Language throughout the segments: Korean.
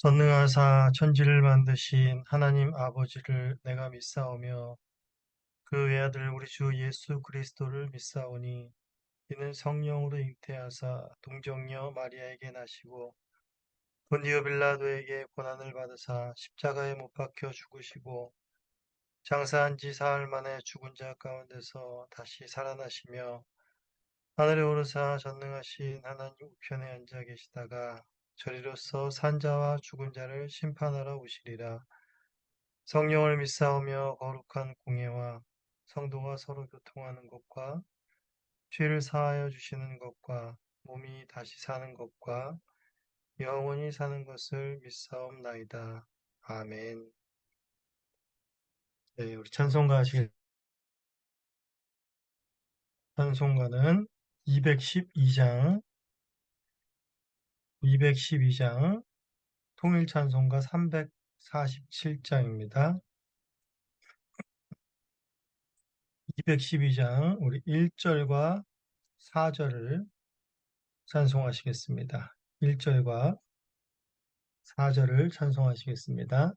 전능하사 천지를 만드신 하나님 아버지를 내가 믿사오며 그 외아들 우리 주 예수 그리스도를 믿사오니 이는 성령으로 잉태하사 동정녀 마리아에게 나시고 본디오 빌라도에게 고난을 받으사 십자가에 못 박혀 죽으시고 장사한 지 사흘 만에 죽은 자 가운데서 다시 살아나시며 하늘에 오르사 전능하신 하나님 우편에 앉아 계시다가 저리로서 산자와 죽은 자를 심판하러 오시리라. 성령을 믿사오며 거룩한 공예와 성도가 서로 교통하는 것과 죄를 사하여 주시는 것과 몸이 다시 사는 것과 영원히 사는 것을 믿사옵나이다. 아멘. 네, 우리 찬송가 하실 찬송가는 212장, 212장, 통일 찬송가 347장입니다. 212장, 우리 1절과 4절을 찬송하시겠습니다. 1절과 4절을 찬송하시겠습니다.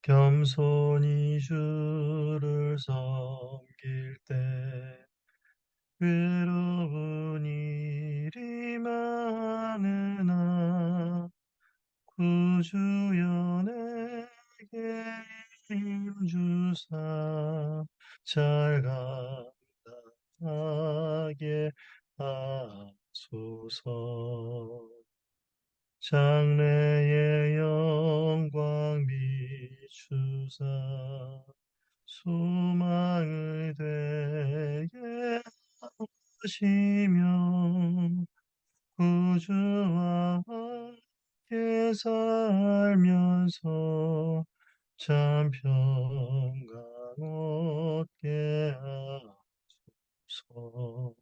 겸손히 주를 섬길 때 외로운 일이 많으나 구주여 내게 힘주사 잘 감당하게 하소서. 장래의 영광 비추사 소망을 되게 하시며 구주와 함께 살면서 참 평강 얻게 하소서.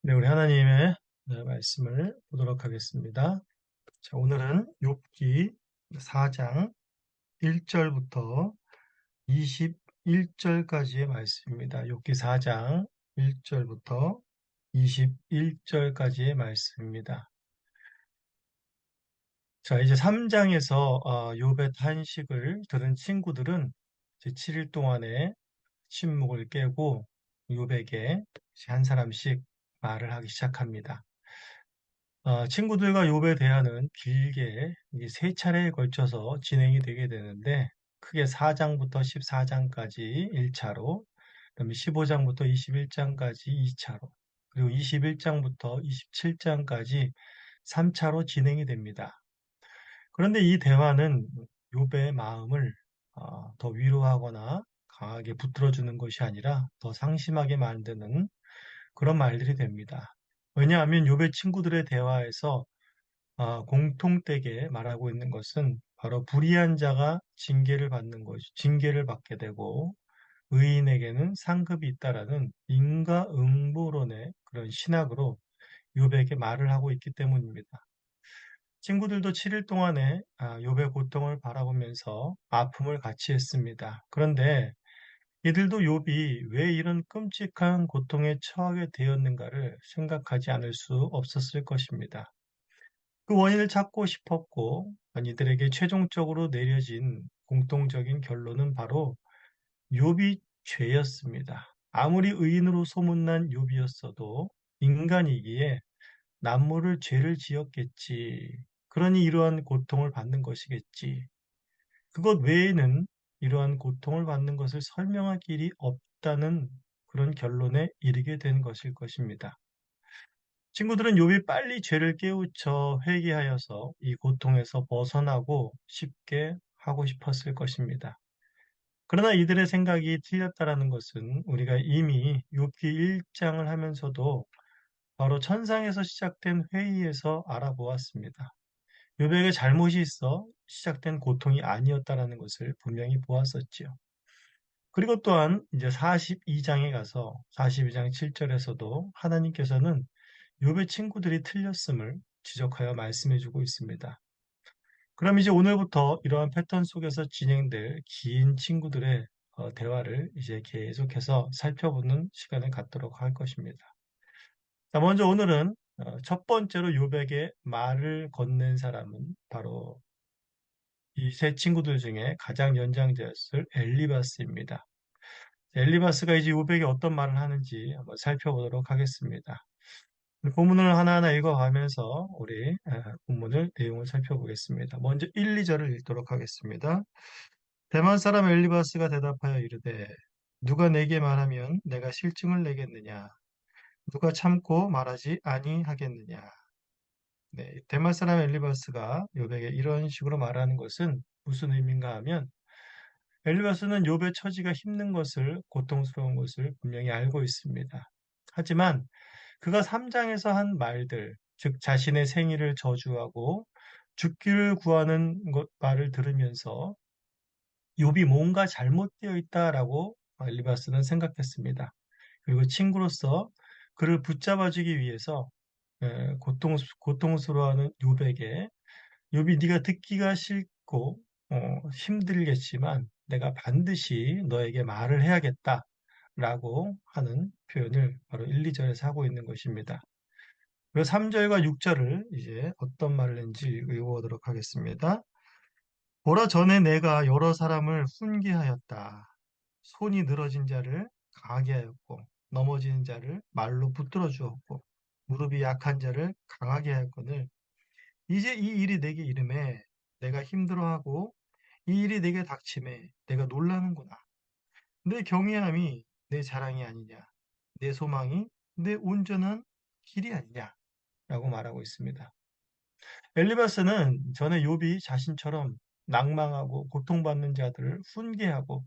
네, 우리 하나님의 말씀을 보도록 하겠습니다. 자, 오늘은 욥기 4장 1절부터 21절까지의 말씀입니다. 욥기 4장 1절부터 21절까지의 말씀입니다. 자, 이제 3장에서 욥의 탄식을 들은 친구들은 이제 7일 동안의 침묵을 깨고 욥에게 한 사람씩 말을 하기 시작합니다. 친구들과 욥의 대화는 길게 이제 세 차례에 걸쳐서 진행이 되게 되는데 크게 4장부터 14장까지 1차로, 그다음에 15장부터 21장까지 2차로, 그리고 21장부터 27장까지 3차로 진행이 됩니다. 그런데 이 대화는 욥의 마음을 더 위로하거나 강하게 붙들어주는 것이 아니라 더 상심하게 만드는 그런 말들이 됩니다. 왜냐하면 욥의 친구들의 대화에서 공통되게 말하고 있는 것은 바로 불의한 자가 징계를 받게 되고 의인에게는 상급이 있다라는 인과응보론의 그런 신학으로 욥에게 말을 하고 있기 때문입니다. 친구들도 7일 동안에 욥의 고통을 바라보면서 아픔을 같이 했습니다. 그런데 이들도 욥이 왜 이런 끔찍한 고통에 처하게 되었는가를 생각하지 않을 수 없었을 것입니다. 그 원인을 찾고 싶었고 이들에게 최종적으로 내려진 공통적인 결론은 바로 욥이 죄였습니다. 아무리 의인으로 소문난 욥이었어도 인간이기에 남모를 죄를 지었겠지. 그러니 이러한 고통을 받는 것이겠지. 그것 외에는 이러한 고통을 받는 것을 설명할 길이 없다는 그런 결론에 이르게 된 것일 것입니다. 친구들은 욥이 빨리 죄를 깨우쳐 회개하여서 이 고통에서 벗어나고 쉽게 하고 싶었을 것입니다. 그러나 이들의 생각이 틀렸다라는 것은 우리가 이미 욥기 1장을 하면서도 바로 천상에서 시작된 회의에서 알아보았습니다. 욥에게 잘못이 있어 시작된 고통이 아니었다라는 것을 분명히 보았었지요. 그리고 또한 이제 42장에 가서 42장 7절에서도 하나님께서는 욥의 친구들이 틀렸음을 지적하여 말씀해주고 있습니다. 그럼 이제 오늘부터 이러한 패턴 속에서 진행될 긴 친구들의 대화를 이제 계속해서 살펴보는 시간을 갖도록 할 것입니다. 자, 먼저 오늘은 첫 번째로 요백의 말을 건넨 사람은 바로 이 세 친구들 중에 가장 연장자였을 엘리바스입니다. 엘리바스가 이제 요백이 어떤 말을 하는지 한번 살펴보도록 하겠습니다. 본문을 하나하나 읽어가면서 우리 본문을 내용을 살펴보겠습니다. 먼저 1, 2절을 읽도록 하겠습니다. 대만 사람 엘리바스가 대답하여 이르되 누가 내게 말하면 내가 실증을 내겠느냐 누가 참고 말하지 아니하겠느냐. 네, 대만 사람 엘리바스가 욥에게 이런 식으로 말하는 것은 무슨 의미인가 하면 엘리바스는 욥의 처지가 힘든 것을 고통스러운 것을 분명히 알고 있습니다. 하지만 그가 3장에서 한 말들, 즉 자신의 생일을 저주하고 죽기를 구하는 말을 들으면서 욥이 뭔가 잘못되어 있다라고 엘리바스는 생각했습니다. 그리고 친구로서 그를 붙잡아주기 위해서 고통스러워하는 욥에게 욥이 네가 듣기가 싫고 힘들겠지만 내가 반드시 너에게 말을 해야겠다라고 하는 표현을 바로 1, 2절에서 하고 있는 것입니다. 그리고 3절과 6절을 이제 어떤 말을 했는지 읽어보도록 하겠습니다. 보라 전에 내가 여러 사람을 훈계하였다. 손이 늘어진 자를 강하게 하였고 넘어지는 자를 말로 붙들어 주었고 무릎이 약한 자를 강하게 하였거늘 이제 이 일이 내게 이름에 내가 힘들어하고 이 일이 내게 닥침에 내가 놀라는구나. 내 경외함이 내 자랑이 아니냐. 내 소망이 내 온전한 길이 아니냐. 라고 말하고 있습니다. 엘리바스는 전에 욥이 자신처럼 낭망하고 고통받는 자들을 훈계하고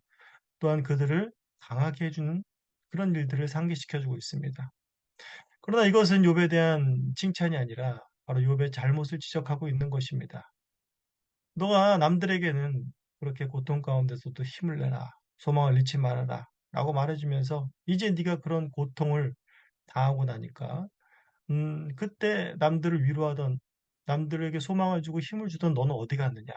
또한 그들을 강하게 해주는 그런 일들을 상기시켜주고 있습니다. 그러나 이것은 욥에 대한 칭찬이 아니라 바로 욥의 잘못을 지적하고 있는 것입니다. 너가 남들에게는 그렇게 고통 가운데서도 힘을 내라, 소망을 잃지 말아라 라고 말해주면서 이제 네가 그런 고통을 당하고 나니까 그때 남들을 위로하던 남들에게 소망을 주고 힘을 주던 너는 어디 갔느냐?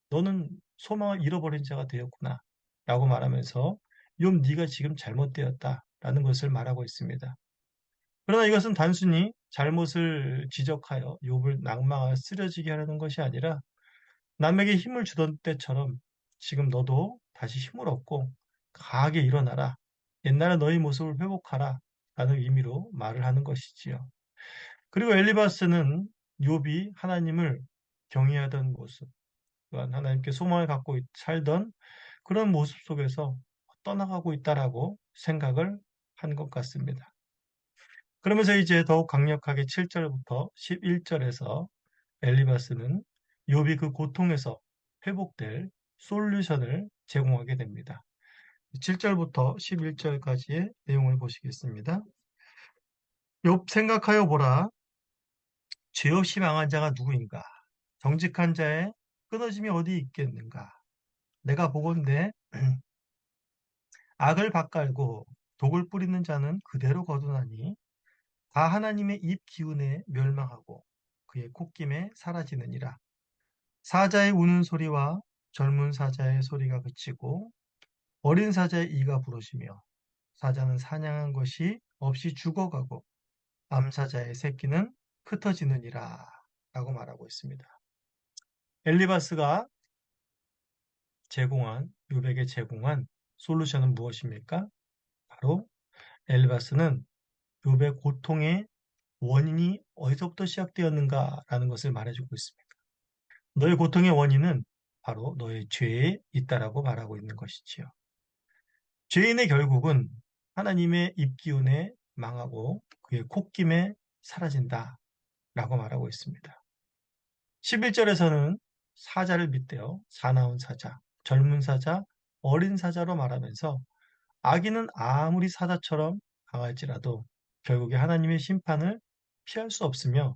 너는 소망을 잃어버린 자가 되었구나 라고 말하면서 욥 네가 지금 잘못되었다라는 것을 말하고 있습니다. 그러나 이것은 단순히 잘못을 지적하여 욥을 낭망하여 쓰러지게 하려는 것이 아니라 남에게 힘을 주던 때처럼 지금 너도 다시 힘을 얻고 강하게 일어나라. 옛날에 너의 모습을 회복하라. 라는 의미로 말을 하는 것이지요. 그리고 엘리바스는 욥이 하나님을 경외하던 모습, 또한 하나님께 소망을 갖고 살던 그런 모습 속에서 떠나가고 있다라고 생각을 한 것 같습니다. 그러면서 이제 더욱 강력하게 7절부터 11절에서 엘리바스는 욥이 그 고통에서 회복될 솔루션을 제공하게 됩니다. 7절부터 11절까지의 내용을 보시겠습니다. 욥 생각하여 보라. 죄 없이 망한 자가 누구인가? 정직한 자의 끊어짐이 어디 있겠는가? 내가 보건대 악을 밭갈고 독을 뿌리는 자는 그대로 거두나니 다 하나님의 입 기운에 멸망하고 그의 콧김에 사라지느니라. 사자의 우는 소리와 젊은 사자의 소리가 그치고 어린 사자의 이가 부러지며 사자는 사냥한 것이 없이 죽어가고 암사자의 새끼는 흩어지느니라 라고 말하고 있습니다. 엘리바스가 욥에게 제공한 솔루션은 무엇입니까? 바로 엘리바스는 욥의 고통의 원인이 어디서부터 시작되었는가라는 것을 말해주고 있습니다. 너의 고통의 원인은 바로 너의 죄에 있다라고 말하고 있는 것이지요. 죄인의 결국은 하나님의 입기운에 망하고 그의 콧김에 사라진다라고 말하고 있습니다. 11절에서는 사자를 빗대어 사나운 사자, 젊은 사자, 어린 사자로 말하면서 악인은 아무리 사자처럼 강할지라도 결국에 하나님의 심판을 피할 수 없으며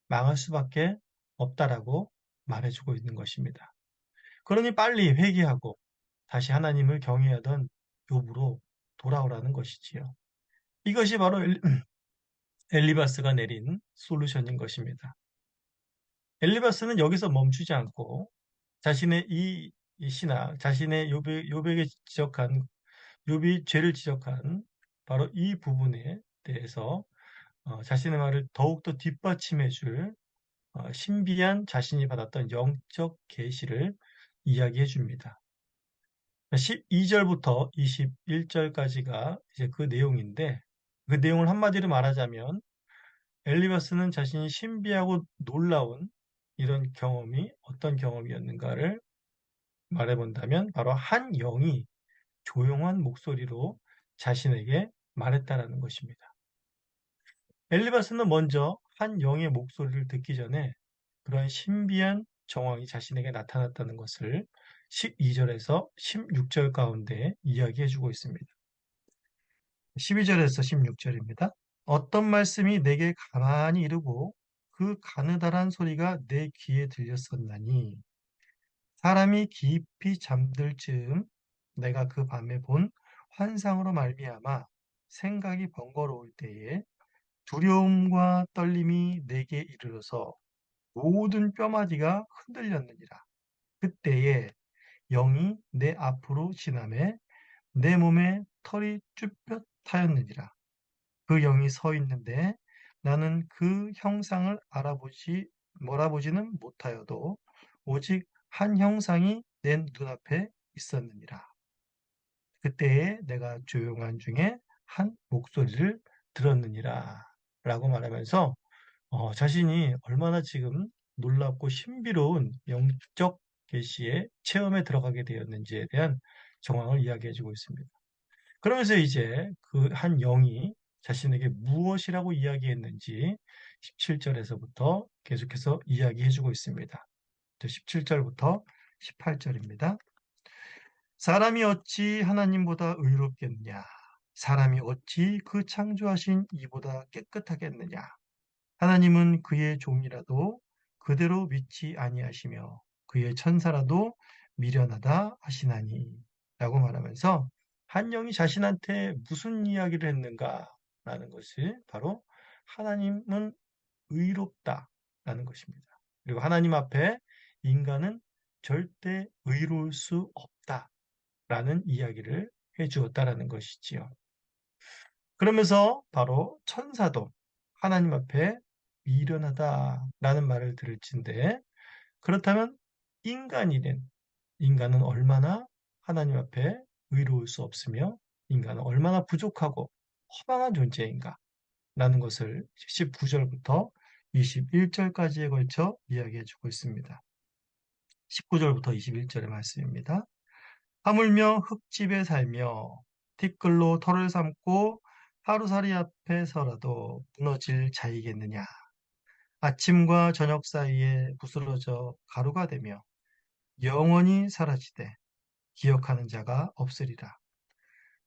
망할 수밖에 없다라고 말해주고 있는 것입니다. 그러니 빨리 회개하고 다시 하나님을 경외하던 욥으로 돌아오라는 것이지요. 이것이 바로 엘리바스가 내린 솔루션인 것입니다. 엘리바스는 여기서 멈추지 않고 자신의 이 신학, 자신의 요백에 지적한, 욥이 죄를 지적한 바로 이 부분에 대해서 자신의 말을 더욱더 뒷받침해 줄 신비한 자신이 받았던 영적 계시를 이야기해 줍니다. 12절부터 21절까지가 이제 그 내용인데, 그 내용을 한마디로 말하자면 엘리바스는 자신이 신비하고 놀라운 이런 경험이 어떤 경험이었는가를 말해본다면 바로 한 영이 조용한 목소리로 자신에게 말했다라는 것입니다. 엘리바스는 먼저 한 영의 목소리를 듣기 전에 그러한 신비한 정황이 자신에게 나타났다는 것을 12절에서 16절 가운데 이야기해주고 있습니다. 12절에서 16절입니다. 어떤 말씀이 내게 가만히 이르고 그 가느다란 소리가 내 귀에 들렸었나니 사람이 깊이 잠들 즈음 내가 그 밤에 본 환상으로 말미암아 생각이 번거로울 때에 두려움과 떨림이 내게 이르러서 모든 뼈마디가 흔들렸느니라. 그때에 영이 내 앞으로 지나매 내 몸에 털이 쭈뼛하였느니라. 그 영이 서 있는데 나는 그 형상을 몰아보지는 못하여도 오직 한 형상이 내 눈앞에 있었느니라. 그때에 내가 조용한 중에 한 목소리를 들었느니라. 라고 말하면서 자신이 얼마나 지금 놀랍고 신비로운 영적 계시의 체험에 들어가게 되었는지에 대한 정황을 이야기해주고 있습니다. 그러면서 이제 그 한 영이 자신에게 무엇이라고 이야기했는지 17절에서부터 계속해서 이야기해주고 있습니다. 17절부터 18절입니다. 사람이 어찌 하나님보다 의롭겠느냐? 사람이 어찌 그 창조하신 이보다 깨끗하겠느냐? 하나님은 그의 종이라도 그대로 믿지 아니하시며 그의 천사라도 미련하다 하시나니 라고 말하면서 한 영이 자신한테 무슨 이야기를 했는가라는 것을 바로 하나님은 의롭다라는 것입니다. 그리고 하나님 앞에 인간은 절대 의로울 수 없다라는 이야기를 해 주었다라는 것이지요. 그러면서 바로 천사도 하나님 앞에 미련하다라는 말을 들을진데 그렇다면 인간은 얼마나 하나님 앞에 의로울 수 없으며 인간은 얼마나 부족하고 허망한 존재인가 라는 것을 19절부터 21절까지에 걸쳐 이야기해 주고 있습니다. 19절부터 21절의 말씀입니다. 하물며 흙집에 살며 티끌로 털을 삼고 하루살이 앞에서라도 무너질 자이겠느냐. 아침과 저녁 사이에 부스러져 가루가 되며 영원히 사라지되 기억하는 자가 없으리라.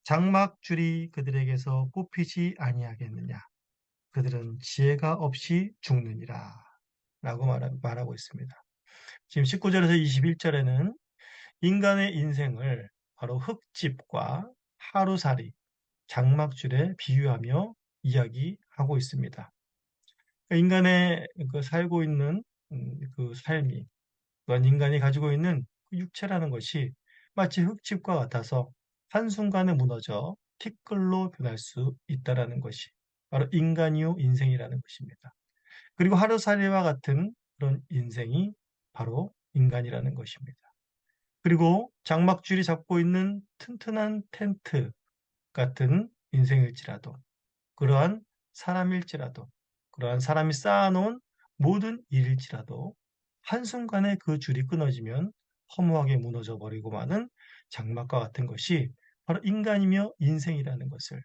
장막줄이 그들에게서 뽑히지 아니하겠느냐. 그들은 지혜가 없이 죽느니라. 라고 말하고 있습니다. 지금 19절에서 21절에는 인간의 인생을 바로 흙집과 하루살이, 장막줄에 비유하며 이야기하고 있습니다. 인간의 그 살고 있는 그 삶이, 또한 인간이 가지고 있는 그 육체라는 것이 마치 흙집과 같아서 한순간에 무너져 티끌로 변할 수 있다라는 것이 바로 인간이요 인생이라는 것입니다. 그리고 하루살이와 같은 그런 인생이 바로 인간이라는 것입니다. 그리고 장막줄이 잡고 있는 튼튼한 텐트 같은 인생일지라도 그러한 사람일지라도 그러한 사람이 쌓아놓은 모든 일일지라도 한순간에 그 줄이 끊어지면 허무하게 무너져 버리고 마는 장막과 같은 것이 바로 인간이며 인생이라는 것을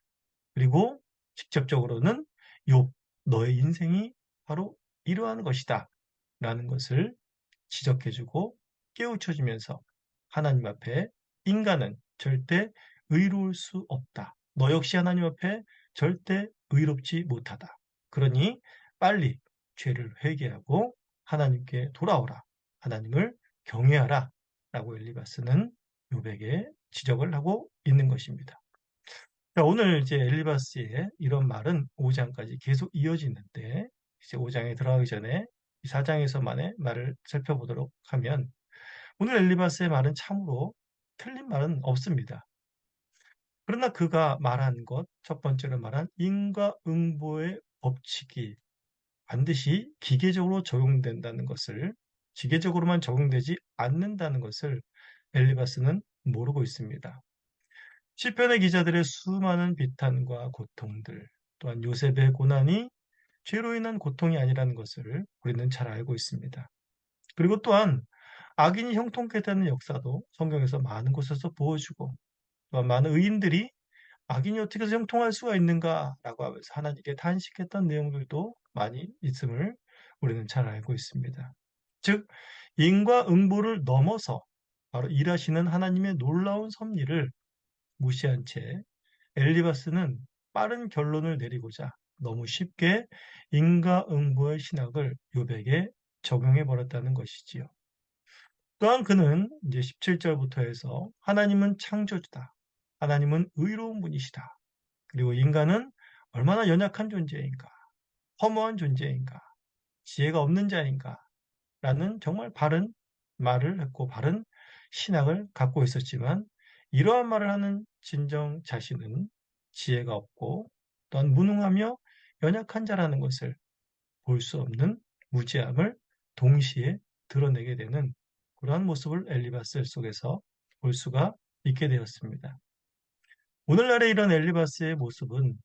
그리고 직접적으로는 욥 너의 인생이 바로 이러한 것이다 라는 것을 지적해주고 깨우쳐주면서 하나님 앞에 인간은 절대 의로울 수 없다. 너 역시 하나님 앞에 절대 의롭지 못하다. 그러니 빨리 죄를 회개하고 하나님께 돌아오라. 하나님을 경외하라. 라고 엘리바스는 욥에게 지적을 하고 있는 것입니다. 자, 오늘 이제 엘리바스의 이런 말은 5장까지 계속 이어지는데 이제 5장에 들어가기 전에 이 4장에서만의 말을 살펴보도록 하면 오늘 엘리바스의 말은 참으로 틀린 말은 없습니다. 그러나 그가 말한 것, 첫 번째로 말한 인과응보의 법칙이 반드시 기계적으로 적용된다는 것을, 기계적으로만 적용되지 않는다는 것을 엘리바스는 모르고 있습니다. 시편의 기자들의 수많은 비탄과 고통들, 또한 요셉의 고난이 죄로 인한 고통이 아니라는 것을 우리는 잘 알고 있습니다. 그리고 또한 악인이 형통케 되는 역사도 성경에서 많은 곳에서 보여주고, 또한 많은 의인들이 악인이 어떻게 해서 형통할 수가 있는가라고 하면서 하나님께 탄식했던 내용들도 많이 있음을 우리는 잘 알고 있습니다. 즉, 인과응보를 넘어서 바로 일하시는 하나님의 놀라운 섭리를 무시한 채 엘리바스는 빠른 결론을 내리고자 너무 쉽게 인과응보의 신학을 요백에 적용해 버렸다는 것이지요. 또한 그는 이제 17절부터 해서 하나님은 창조주다. 하나님은 의로운 분이시다. 그리고 인간은 얼마나 연약한 존재인가, 허무한 존재인가, 지혜가 없는 자인가, 라는 정말 바른 말을 했고, 바른 신학을 갖고 있었지만, 이러한 말을 하는 진정 자신은 지혜가 없고, 또한 무능하며 연약한 자라는 것을 볼 수 없는 무지함을 동시에 드러내게 되는 그러한 모습을 엘리바스 속에서 볼 수가 있게 되었습니다. 오늘날의 이런 엘리바스의 모습은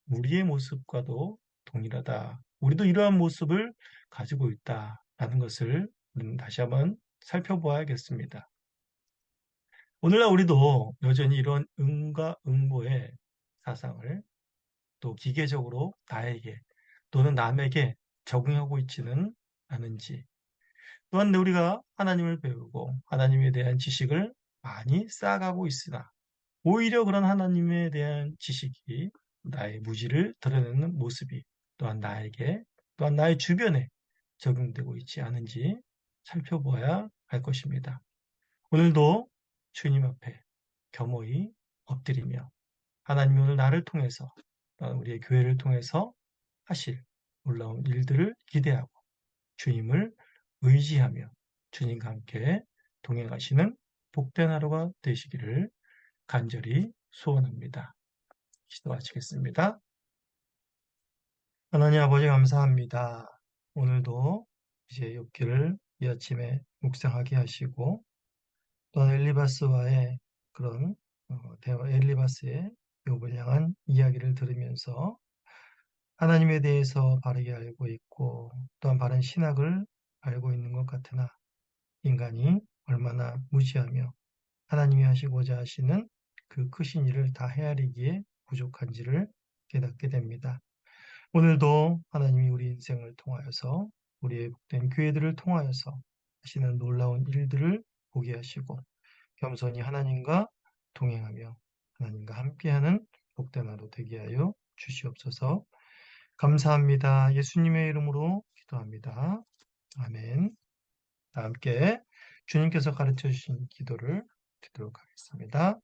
우리의 모습과도 동일하다. 우리도 이러한 모습을 가지고 있다라는 것을 우리는 다시 한번 살펴보아야겠습니다. 오늘날 우리도 여전히 이런 응과 응보의 사상을 또 기계적으로 나에게 또는 남에게 적용하고 있지는 않은지, 또한 우리가 하나님을 배우고 하나님에 대한 지식을 많이 쌓아가고 있으나 오히려 그런 하나님에 대한 지식이 나의 무지를 드러내는 모습이 또한 나에게 또한 나의 주변에 적용되고 있지 않은지 살펴보아야 할 것입니다. 오늘도 주님 앞에 겸허히 엎드리며 하나님이 오늘 나를 통해서 또한 우리의 교회를 통해서 하실 놀라운 일들을 기대하고 주님을 의지하며 주님과 함께 동행하시는 복된 하루가 되시기를 간절히 소원합니다. 기도 마치겠습니다. 하나님 아버지 감사합니다. 오늘도 이제 욥기를 이 아침에 묵상하게 하시고 또한 엘리바스와의 그런 대화, 엘리바스의 욥을 향한 이야기를 들으면서 하나님에 대해서 바르게 알고 있고 또한 바른 신학을 알고 있는 것 같으나 인간이 얼마나 무지하며 하나님이 하시고자 하시는 그 크신 일을 다 헤아리기에 부족한지를 깨닫게 됩니다. 오늘도 하나님이 우리 인생을 통하여서 우리의 복된 교회들을 통하여서 하시는 놀라운 일들을 보게 하시고 겸손히 하나님과 동행하며 하나님과 함께하는 복된 하루 되게 하여 주시옵소서. 감사합니다. 예수님의 이름으로 기도합니다. 아멘. 다 함께 주님께서 가르쳐 주신 기도를 드리도록 하겠습니다.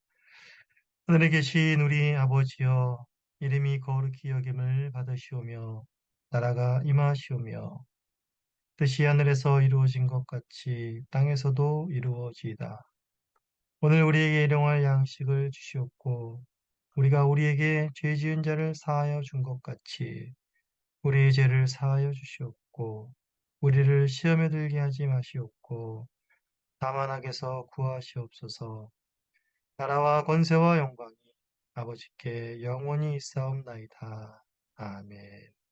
하늘에 계신 우리 아버지여, 이름이 거룩히 여김을 받으시오며 나라가 임하시오며 뜻이 하늘에서 이루어진 것 같이 땅에서도 이루어지이다. 오늘 우리에게 일용할 양식을 주시옵고 우리가 우리에게 죄 지은 자를 사하여 준 것 같이 우리의 죄를 사하여 주시옵고 우리를 시험에 들게 하지 마시옵고 다만 악에서 구하시옵소서. 나라와 권세와 영광이 아버지께 영원히 있사옵나이다. 아멘.